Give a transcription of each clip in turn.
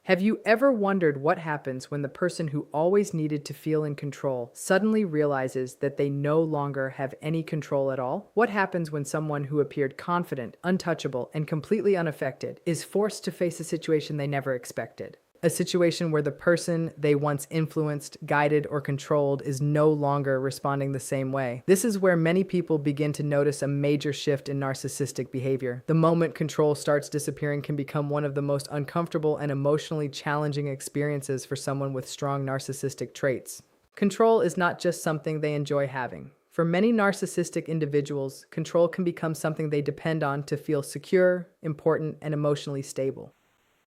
Have you ever wondered what happens when the person who always needed to feel in control suddenly realizes that they no longer have any control at all? What happens when someone who appeared confident, untouchable, and completely unaffected is forced to face a situation they never expected? A situation where the person they once influenced, guided, or controlled is no longer responding the same way. This is where many people begin to notice a major shift in narcissistic behavior. The moment control starts disappearing can become one of the most uncomfortable and emotionally challenging experiences for someone with strong narcissistic traits. Control is not just something they enjoy having. For many narcissistic individuals, control can become something they depend on to feel secure, important, and emotionally stable.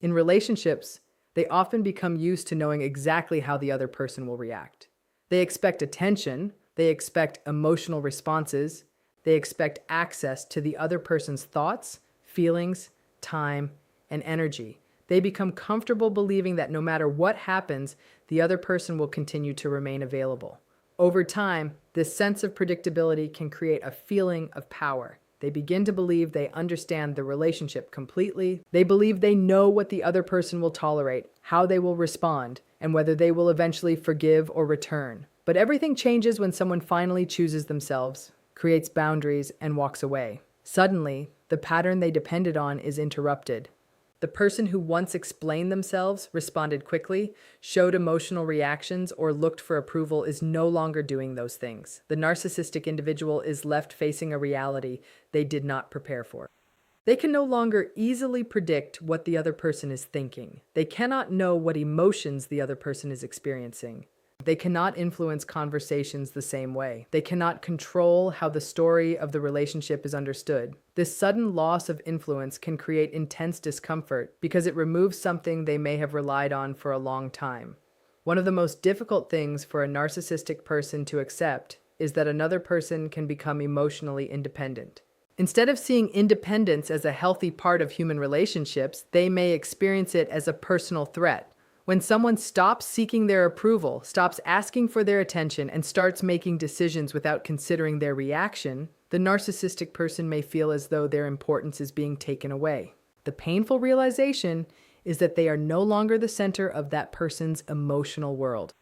In relationships, they often become used to knowing exactly how the other person will react. They expect attention, they expect emotional responses, they expect access to the other person's thoughts, feelings, time, and energy. They become comfortable believing that no matter what happens, the other person will continue to remain available. Over time, this sense of predictability can create a feeling of power. They begin to believe they understand the relationship completely. They believe they know what the other person will tolerate, how they will respond, and whether they will eventually forgive or return. But everything changes when someone finally chooses themselves, creates boundaries, and walks away. Suddenly, the pattern they depended on is interrupted. The person who once explained themselves, responded quickly, showed emotional reactions, or looked for approval is no longer doing those things. The narcissistic individual is left facing a reality they did not prepare for. They can no longer easily predict what the other person is thinking. They cannot know what emotions the other person is experiencing. They cannot influence conversations the same way. They cannot control how the story of the relationship is understood. This sudden loss of influence can create intense discomfort because it removes something they may have relied on for a long time. One of the most difficult things for a narcissistic person to accept is that another person can become emotionally independent. Instead of seeing independence as a healthy part of human relationships, they may experience it as a personal threat. When someone stops seeking their approval, stops asking for their attention, and starts making decisions without considering their reaction, the narcissistic person may feel as though their importance is being taken away. The painful realization is that they are no longer the center of that person's emotional world.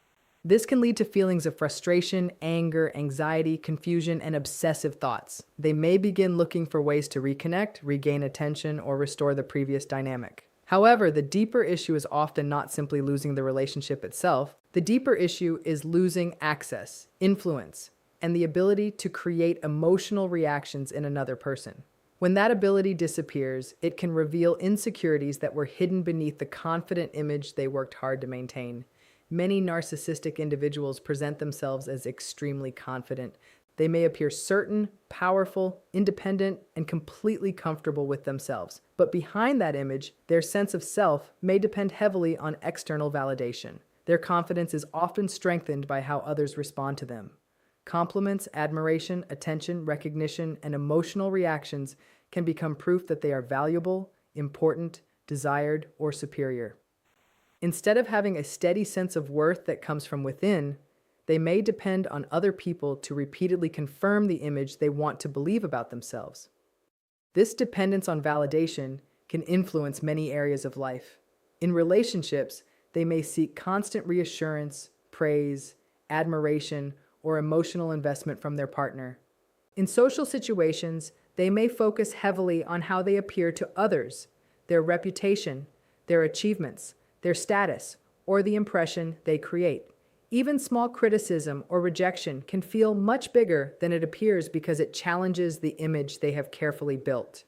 This can lead to feelings of frustration, anger, anxiety, confusion, and obsessive thoughts. They may begin looking for ways to reconnect, regain attention, or restore the previous dynamic. However, the deeper issue is often not simply losing the relationship itself. The deeper issue is losing access, influence, and the ability to create emotional reactions in another person. When that ability disappears, it can reveal insecurities that were hidden beneath the confident image they worked hard to maintain. Many narcissistic individuals present themselves as extremely confident. They may appear certain, powerful, independent, and completely comfortable with themselves. But behind that image, their sense of self may depend heavily on external validation. Their confidence is often strengthened by how others respond to them. Compliments, admiration, attention, recognition, and emotional reactions can become proof that they are valuable, important, desired, or superior. Instead of having a steady sense of worth that comes from within, they may depend on other people to repeatedly confirm the image they want to believe about themselves. This dependence on validation can influence many areas of life. In relationships, they may seek constant reassurance, praise, admiration, or emotional investment from their partner. In social situations, they may focus heavily on how they appear to others, their reputation, their achievements, their status, or the impression they create. Even small criticism or rejection can feel much bigger than it appears because it challenges the image they have carefully built.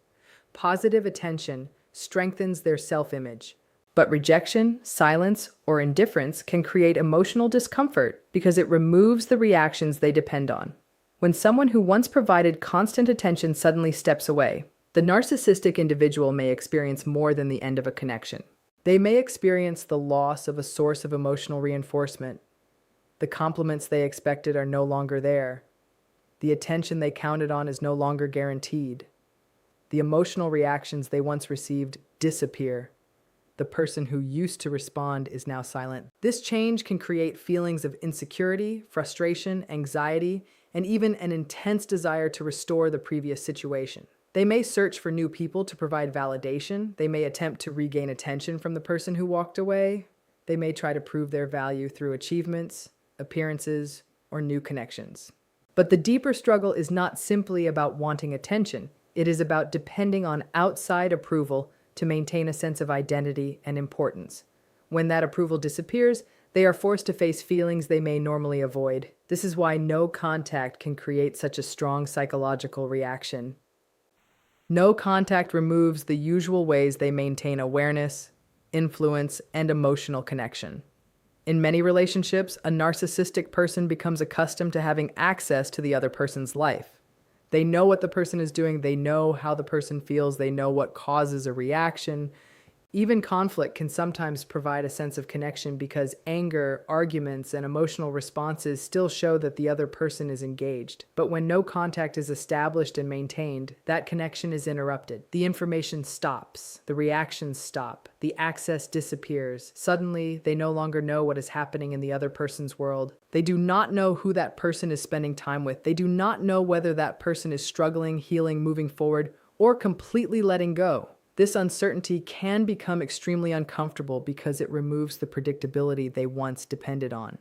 Positive attention strengthens their self-image, but rejection, silence, or indifference can create emotional discomfort because it removes the reactions they depend on. When someone who once provided constant attention suddenly steps away, the narcissistic individual may experience more than the end of a connection. They may experience the loss of a source of emotional reinforcement. The compliments they expected are no longer there. The attention they counted on is no longer guaranteed. The emotional reactions they once received disappear. The person who used to respond is now silent. This change can create feelings of insecurity, frustration, anxiety, and even an intense desire to restore the previous situation. They may search for new people to provide validation. They may attempt to regain attention from the person who walked away. They may try to prove their value through achievements, appearances, or new connections. But the deeper struggle is not simply about wanting attention. It is about depending on outside approval to maintain a sense of identity and importance. When that approval disappears, they are forced to face feelings they may normally avoid. This is why no contact can create such a strong psychological reaction. No contact removes the usual ways they maintain awareness, influence, and emotional connection. In many relationships, a narcissistic person becomes accustomed to having access to the other person's life. They know what the person is doing, they know how the person feels, they know what causes a reaction. Even conflict can sometimes provide a sense of connection because anger, arguments, and emotional responses still show that the other person is engaged. But when no contact is established and maintained, that connection is interrupted. The information stops, the reactions stop, the access disappears. Suddenly, they no longer know what is happening in the other person's world. They do not know who that person is spending time with. They do not know whether that person is struggling, healing, moving forward, or completely letting go. This uncertainty can become extremely uncomfortable because it removes the predictability they once depended on.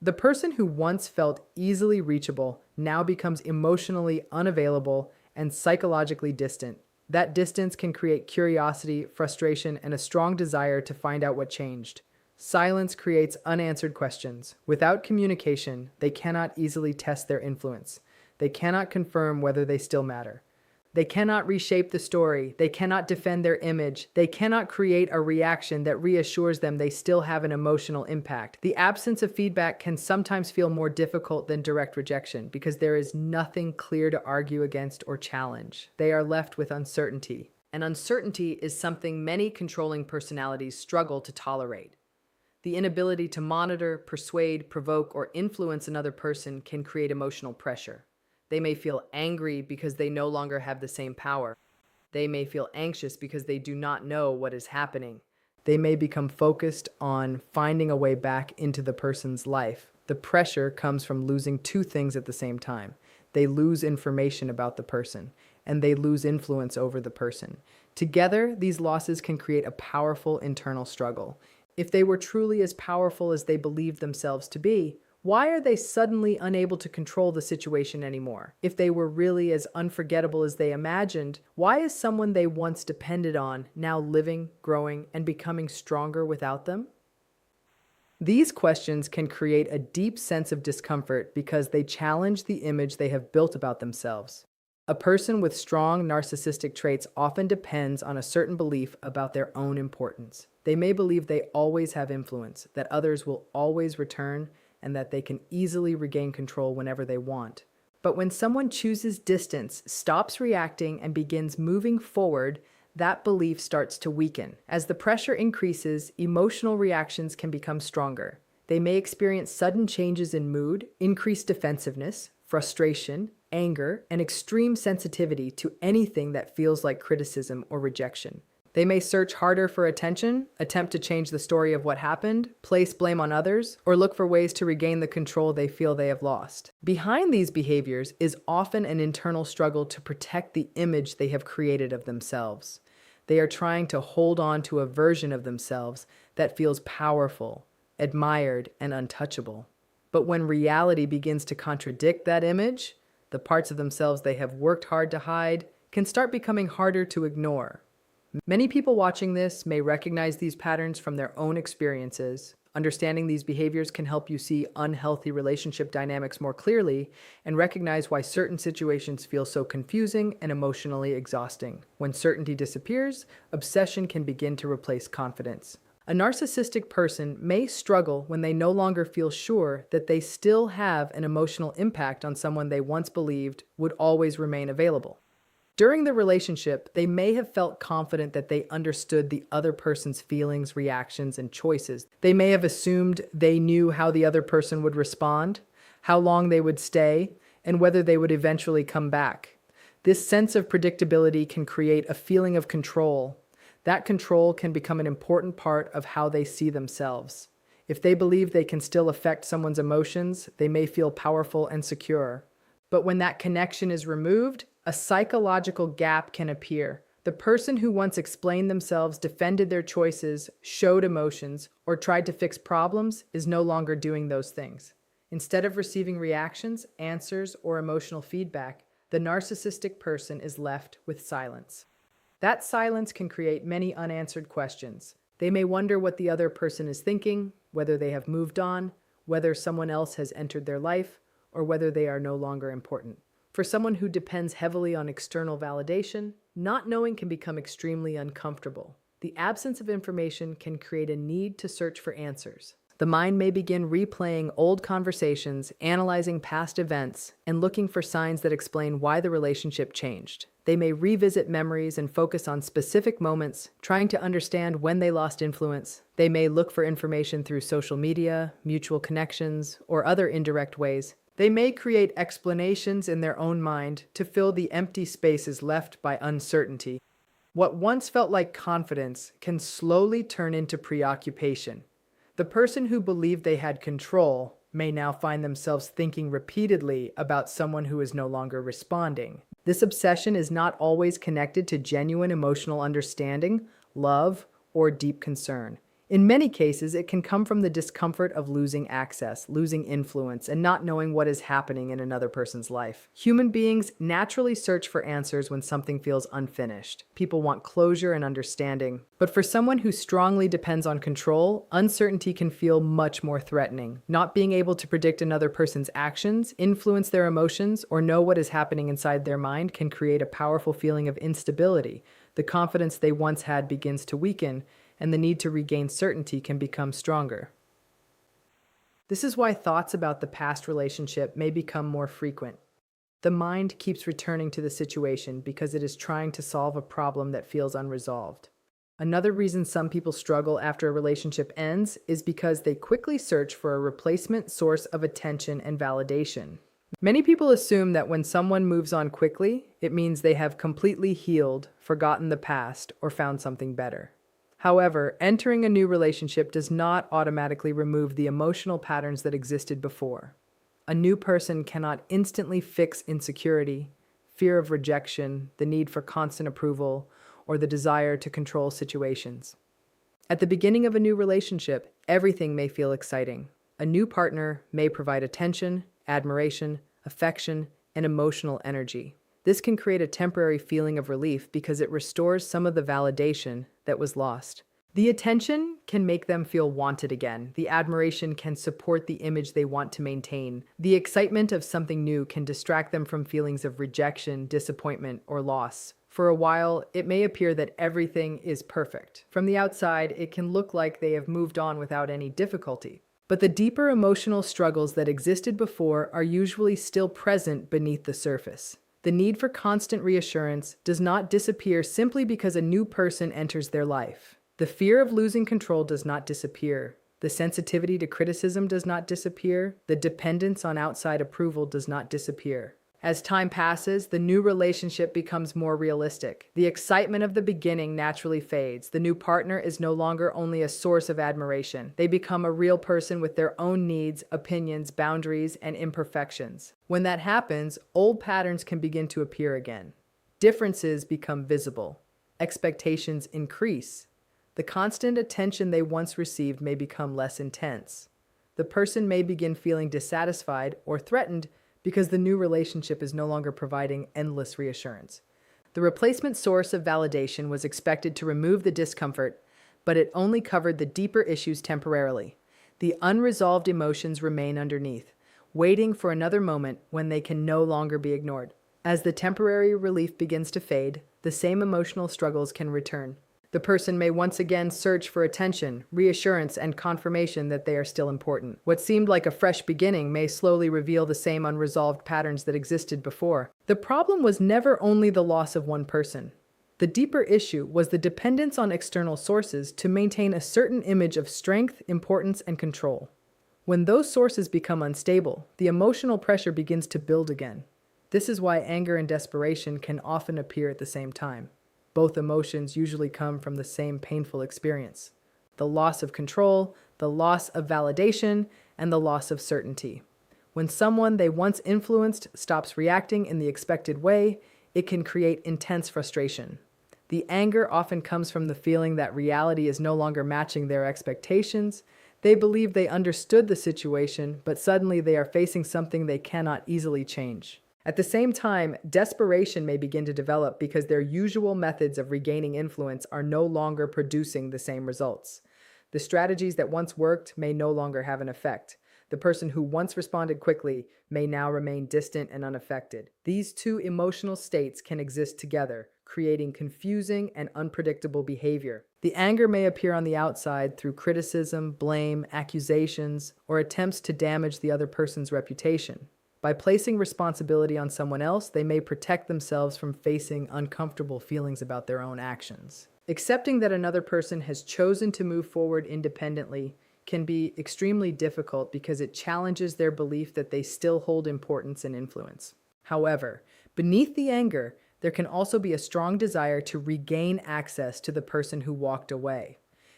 The person who once felt easily reachable now becomes emotionally unavailable and psychologically distant. That distance can create curiosity, frustration, and a strong desire to find out what changed. Silence creates unanswered questions. Without communication, they cannot easily test their influence. They cannot confirm whether they still matter. They cannot reshape the story. They cannot defend their image. They cannot create a reaction that reassures them they still have an emotional impact. The absence of feedback can sometimes feel more difficult than direct rejection because there is nothing clear to argue against or challenge. They are left with uncertainty. And uncertainty is something many controlling personalities struggle to tolerate. The inability to monitor, persuade, provoke, or influence another person can create emotional pressure. They may feel angry because they no longer have the same power. They may feel anxious because they do not know what is happening. They may become focused on finding a way back into the person's life. The pressure comes from losing two things at the same time. They lose information about the person, and they lose influence over the person. Together, these losses can create a powerful internal struggle. If they were truly as powerful as they believed themselves to be, why are they suddenly unable to control the situation anymore? If they were really as unforgettable as they imagined, why is someone they once depended on now living, growing, and becoming stronger without them? These questions can create a deep sense of discomfort because they challenge the image they have built about themselves. A person with strong narcissistic traits often depends on a certain belief about their own importance. They may believe they always have influence, that others will always return, and that they can easily regain control whenever they want. But when someone chooses distance, stops reacting, and begins moving forward, that belief starts to weaken. As the pressure increases, emotional reactions can become stronger. They may experience sudden changes in mood, increased defensiveness, frustration, anger, and extreme sensitivity to anything that feels like criticism or rejection. They may search harder for attention, attempt to change the story of what happened, place blame on others, or look for ways to regain the control they feel they have lost. Behind these behaviors is often an internal struggle to protect the image they have created of themselves. They are trying to hold on to a version of themselves that feels powerful, admired, and untouchable. But when reality begins to contradict that image, the parts of themselves they have worked hard to hide can start becoming harder to ignore. Many people watching this may recognize these patterns from their own experiences. Understanding these behaviors can help you see unhealthy relationship dynamics more clearly and recognize why certain situations feel so confusing and emotionally exhausting. When certainty disappears, obsession can begin to replace confidence. A narcissistic person may struggle when they no longer feel sure that they still have an emotional impact on someone they once believed would always remain available. During the relationship, they may have felt confident that they understood the other person's feelings, reactions, and choices. They may have assumed they knew how the other person would respond, how long they would stay, and whether they would eventually come back. This sense of predictability can create a feeling of control. That control can become an important part of how they see themselves. If they believe they can still affect someone's emotions, they may feel powerful and secure. But when that connection is removed, A psychological gap can appear. The person who once explained themselves, defended their choices, showed emotions, or tried to fix problems is no longer doing those things. Instead of receiving reactions, answers, or emotional feedback, the narcissistic person is left with silence. That silence can create many unanswered questions. They may wonder what the other person is thinking, whether they have moved on, whether someone else has entered their life, or whether they are no longer important. For someone who depends heavily on external validation, not knowing can become extremely uncomfortable. The absence of information can create a need to search for answers. The mind may begin replaying old conversations, analyzing past events, and looking for signs that explain why the relationship changed. They may revisit memories and focus on specific moments, trying to understand when they lost influence. They may look for information through social media, mutual connections, or other indirect ways. They may create explanations in their own mind to fill the empty spaces left by uncertainty. What once felt like confidence can slowly turn into preoccupation. The person who believed they had control may now find themselves thinking repeatedly about someone who is no longer responding. This obsession is not always connected to genuine emotional understanding, love, or deep concern. In many cases, it can come from the discomfort of losing access, losing influence, and not knowing what is happening in another person's life. Human beings naturally search for answers when something feels unfinished. People want closure and understanding. But for someone who strongly depends on control, uncertainty can feel much more threatening. Not being able to predict another person's actions, influence their emotions, or know what is happening inside their mind can create a powerful feeling of instability. The confidence they once had begins to weaken, and the need to regain certainty can become stronger. This is why thoughts about the past relationship may become more frequent. The mind keeps returning to the situation because it is trying to solve a problem that feels unresolved. Another reason some people struggle after a relationship ends is because they quickly search for a replacement source of attention and validation. Many people assume that when someone moves on quickly, it means they have completely healed, forgotten the past, or found something better. However, entering a new relationship does not automatically remove the emotional patterns that existed before. A new person cannot instantly fix insecurity, fear of rejection, the need for constant approval, or the desire to control situations. At the beginning of a new relationship, everything may feel exciting. A new partner may provide attention, admiration, affection, and emotional energy. This can create a temporary feeling of relief because it restores some of the validation that was lost. The attention can make them feel wanted again. The admiration can support the image they want to maintain. The excitement of something new can distract them from feelings of rejection, disappointment, or loss. For a while, it may appear that everything is perfect. From the outside, it can look like they have moved on without any difficulty. But the deeper emotional struggles that existed before are usually still present beneath the surface. The need for constant reassurance does not disappear simply because a new person enters their life. The fear of losing control does not disappear. The sensitivity to criticism does not disappear. The dependence on outside approval does not disappear. As time passes, the new relationship becomes more realistic. The excitement of the beginning naturally fades. The new partner is no longer only a source of admiration. They become a real person with their own needs, opinions, boundaries, and imperfections. When that happens, old patterns can begin to appear again. Differences become visible. Expectations increase. The constant attention they once received may become less intense. The person may begin feeling dissatisfied or threatened because the new relationship is no longer providing endless reassurance. The replacement source of validation was expected to remove the discomfort, but it only covered the deeper issues temporarily. The unresolved emotions remain underneath, waiting for another moment when they can no longer be ignored. As the temporary relief begins to fade, the same emotional struggles can return. The person may once again search for attention, reassurance, and confirmation that they are still important. What seemed like a fresh beginning may slowly reveal the same unresolved patterns that existed before. The problem was never only the loss of one person. The deeper issue was the dependence on external sources to maintain a certain image of strength, importance, and control. When those sources become unstable, the emotional pressure begins to build again. This is why anger and desperation can often appear at the same time. Both emotions usually come from the same painful experience: the loss of control, the loss of validation, and the loss of certainty. When someone they once influenced stops reacting in the expected way, it can create intense frustration. The anger often comes from the feeling that reality is no longer matching their expectations. They believe they understood the situation, but suddenly they are facing something they cannot easily change. At the same time, desperation may begin to develop because their usual methods of regaining influence are no longer producing the same results. The strategies that once worked may no longer have an effect. The person who once responded quickly may now remain distant and unaffected. These two emotional states can exist together, creating confusing and unpredictable behavior. The anger may appear on the outside through criticism, blame, accusations, or attempts to damage the other person's reputation. By placing responsibility on someone else, they may protect themselves from facing uncomfortable feelings about their own actions. Accepting that another person has chosen to move forward independently can be extremely difficult because it challenges their belief that they still hold importance and influence. However, beneath the anger, there can also be a strong desire to regain access to the person who walked away.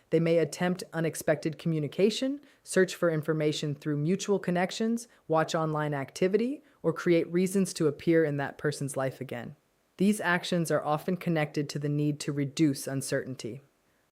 They may attempt unexpected communication, search for information through mutual connections, watch online activity, or create reasons to appear in that person's life again. These actions are often connected to the need to reduce uncertainty.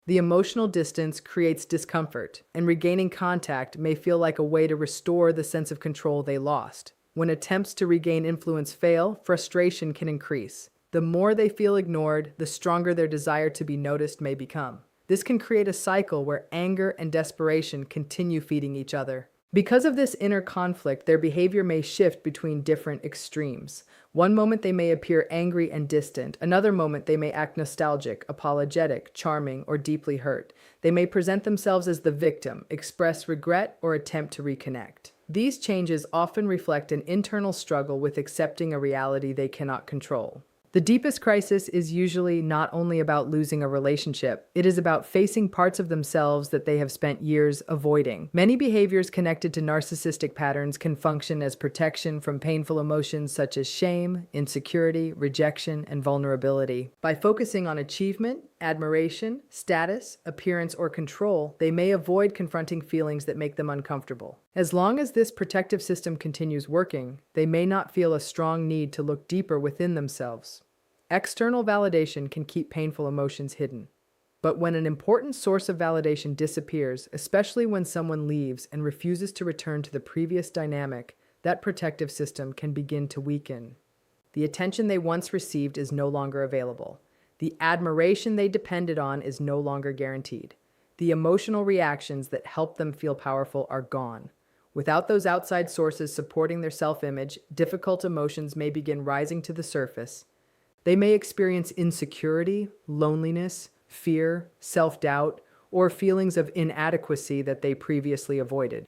The emotional distance creates discomfort, and regaining contact may feel like a way to restore the sense of control they lost. When attempts to regain influence fail, frustration can increase. The more they feel ignored, the stronger their desire to be noticed may become. This can create a cycle where anger and desperation continue feeding each other. Because of this inner conflict, their behavior may shift between different extremes. One moment they may appear angry and distant. Another moment they may act nostalgic, apologetic, charming, or deeply hurt. They may present themselves as the victim, express regret, or attempt to reconnect. These changes often reflect an internal struggle with accepting a reality they cannot control. The deepest crisis is usually not only about losing a relationship, it is about facing parts of themselves that they have spent years avoiding. Many behaviors connected to narcissistic patterns can function as protection from painful emotions such as shame, insecurity, rejection, and vulnerability. By focusing on achievement, admiration, status, appearance, or control, they may avoid confronting feelings that make them uncomfortable. As long as this protective system continues working, they may not feel a strong need to look deeper within themselves. External validation can keep painful emotions hidden. But when an important source of validation disappears, especially when someone leaves and refuses to return to the previous dynamic, that protective system can begin to weaken. The attention they once received is no longer available. The admiration they depended on is no longer guaranteed. The emotional reactions that helped them feel powerful are gone. Without those outside sources supporting their self-image, difficult emotions may begin rising to the surface. They may experience insecurity, loneliness, fear, self-doubt, or feelings of inadequacy that they previously avoided.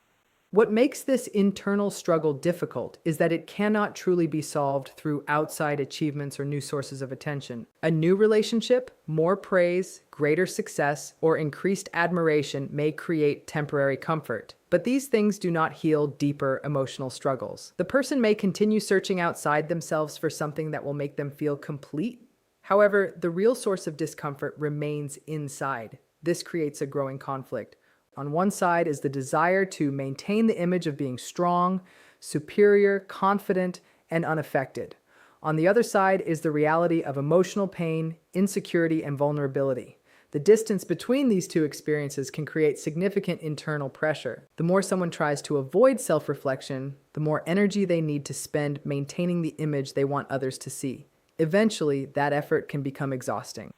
What makes this internal struggle difficult is that it cannot truly be solved through outside achievements or new sources of attention. A new relationship, more praise, greater success, or increased admiration may create temporary comfort. But these things do not heal deeper emotional struggles. The person may continue searching outside themselves for something that will make them feel complete. However, the real source of discomfort remains inside. This creates a growing conflict. On one side is the desire to maintain the image of being strong, superior, confident, and unaffected. On the other side is the reality of emotional pain, insecurity, and vulnerability. The distance between these two experiences can create significant internal pressure. The more someone tries to avoid self-reflection, the more energy they need to spend maintaining the image they want others to see. Eventually, that effort can become exhausting.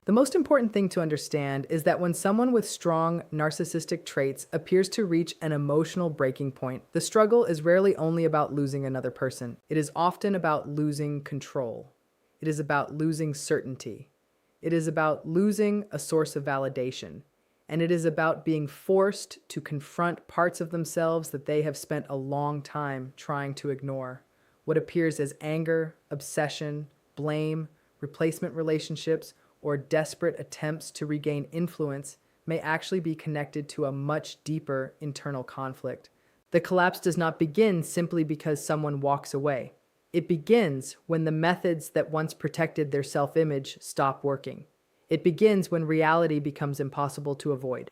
The most important thing to understand is that when someone with strong narcissistic traits appears to reach an emotional breaking point, the struggle is rarely only about losing another person. It is often about losing control. It is about losing certainty. It is about losing a source of validation. And it is about being forced to confront parts of themselves that they have spent a long time trying to ignore. What appears as anger, obsession, blame, replacement relationships, or desperate attempts to regain influence may actually be connected to a much deeper internal conflict. The collapse does not begin simply because someone walks away. It begins when the methods that once protected their self-image stop working. It begins when reality becomes impossible to avoid.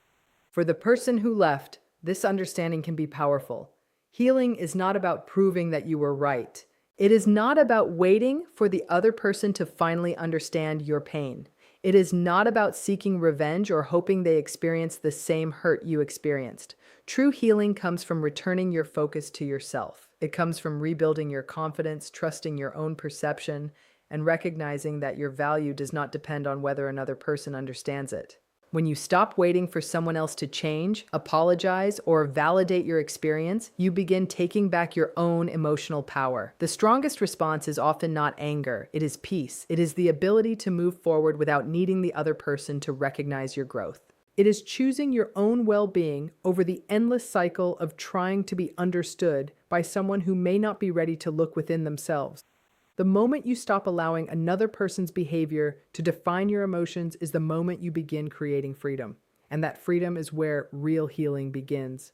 For the person who left, this understanding can be powerful. Healing is not about proving that you were right. It is not about waiting for the other person to finally understand your pain. It is not about seeking revenge or hoping they experience the same hurt you experienced. True healing comes from returning your focus to yourself. It comes from rebuilding your confidence, trusting your own perception, and recognizing that your value does not depend on whether another person understands it. When you stop waiting for someone else to change, apologize, or validate your experience, you begin taking back your own emotional power. The strongest response is often not anger, it is peace. It is the ability to move forward without needing the other person to recognize your growth. It is choosing your own well-being over the endless cycle of trying to be understood by someone who may not be ready to look within themselves. The moment you stop allowing another person's behavior to define your emotions is the moment you begin creating freedom. And that freedom is where real healing begins.